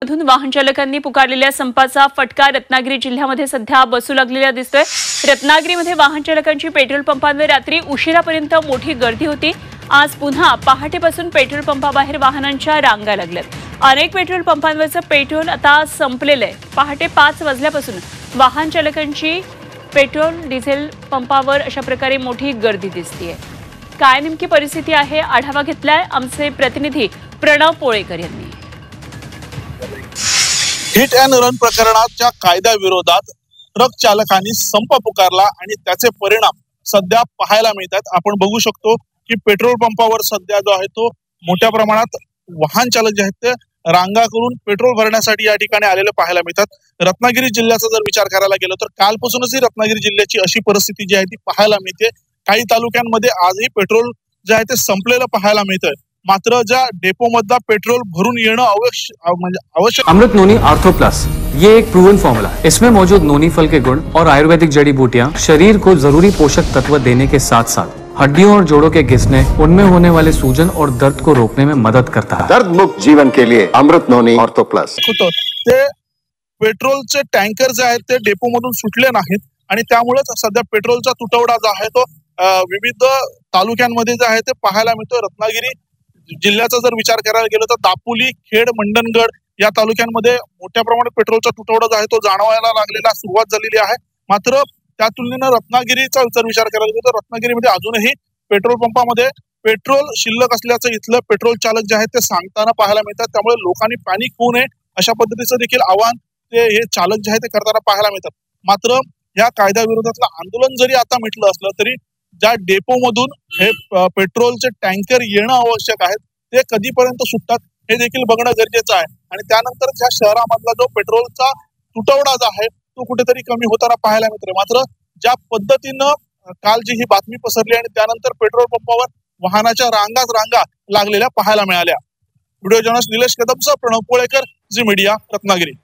मधून वाहन चालकांनी पुकारलेल्या संपाचा फटका रत्नागिरी जिल्ह्यामध्ये सध्या बसू लागलेला दिसतोय। रत्नागिरीमध्ये वाहन चालकांची पेट्रोल पंपांवर रात्री उशिरापर्यंत मोठी गर्दी होती। आज पुन्हा पहाटेपासून पेट्रोल पंपाबाहेर वाहनांच्या रांगा लागल्यात। अनेक पेट्रोल पंपांवरचं पेट्रोल आता संपलेलं आहे। पहाटे 5 वाजल्यापासून वाहन चालकांची पेट्रोल डिझेल पंपावर अशा प्रकारे मोठी गर्दी दिसतेय। काय नेमकी परिस्थिती आहे आढावा घेतलाय आमचे प्रतिनिधी प्रणव पोळेकर यांनी। हिट अँड रन प्रकरणाच्या कायद्याविरोधात ट्रक चालकांनी संप पुकारला आणि त्याचे परिणाम सध्या पाहायला मिळतात। आपण बघू शकतो की पेट्रोल पंपावर सध्या जो आहे तो मोठ्या प्रमाणात वाहन चालक जे आहेत ते रांगा करून पेट्रोल भरण्यासाठी या ठिकाणी आलेले पाहायला मिळतात। रत्नागिरी जिल्ह्याचा जर विचार करायला गेलो तर कालपासूनच ही रत्नागिरी जिल्ह्याची अशी परिस्थिती जी आहे ती पाहायला मिळते। काही तालुक्यांमध्ये आजही पेट्रोल जे आहे ते संपलेलं पाहायला मिळतंय। मात्र ज्या डेपो मधला पेट्रोल भरून येणं आवश्यक। अमृत नोनी आर्थो प्लस ये एक प्रूवन फॉर्मूला है। इसमें मौजूद नोनी फल के गुण और आयुर्वेदिक जड़ी बूटियां शरीर को जरूरी पोषक तत्व देने के साथ साथ हड्डियों और जोड़ों के घिसने, उनमें होने वाले सूजन और दर्द को रोकने में मदद करता है। दर्द मुक्त जीवन के लिए अमृत नोनी आर्थो प्लस। ते पेट्रोलचे टँकर जे आहेत ते डेपो मधून सुटले नाहीत आणि त्यामुळेच सध्या पेट्रोलचा तुटवडा जो आहे तो विविध तालुक्यांमध्ये जे आहे ते पाहायला मिळतोय। रत्नागिरी जिल्ह्याचा जर विचार करायला गेलो तर दापोली, खेड, मंडणगड या तालुक्यांमध्ये मोठ्या प्रमाणात पेट्रोलचा तुटवडा जो आहे तो जाणवायला लागलेला सुरुवात झालेली आहे। मात्र त्या तुलनेनं रत्नागिरीचा जर विचार करायला गेलो तर रत्नागिरीमध्ये अजूनही पेट्रोल पंपामध्ये पेट्रोल शिल्लक असल्याचं इथलं पेट्रोल चालक जे आहेत ते सांगताना पाहायला मिळतात। त्यामुळे लोकांनी पॅनिक होऊ नये अशा पद्धतीचं देखील आवाहन हे चालक जे आहे ते करताना पाहायला मिळतात। मात्र या कायद्याविरोधातलं आंदोलन जरी आता मिटलं असलं तरी ज्या डेपो मधून हे पेट्रोलचे टँकर येणं आवश्यक आहे ते कधीपर्यंत सुटतात हे देखील बघणं गरजेचं आहे। आणि त्यानंतर ज्या शहरामधला जो पेट्रोलचा तुटवडा जो आहे तो कुठेतरी कमी होताना पाहायला मिळतोय। मात्र ज्या पद्धतीनं काल जी ही बातमी पसरली आणि त्यानंतर पेट्रोल पंपावर वाहनाच्या रांगा लागलेल्या पाहायला मिळाल्या। व्हिडिओ जर्नलिस्ट निलेश कदमसह प्रणव पोळेकर, झी मीडिया, रत्नागिरी।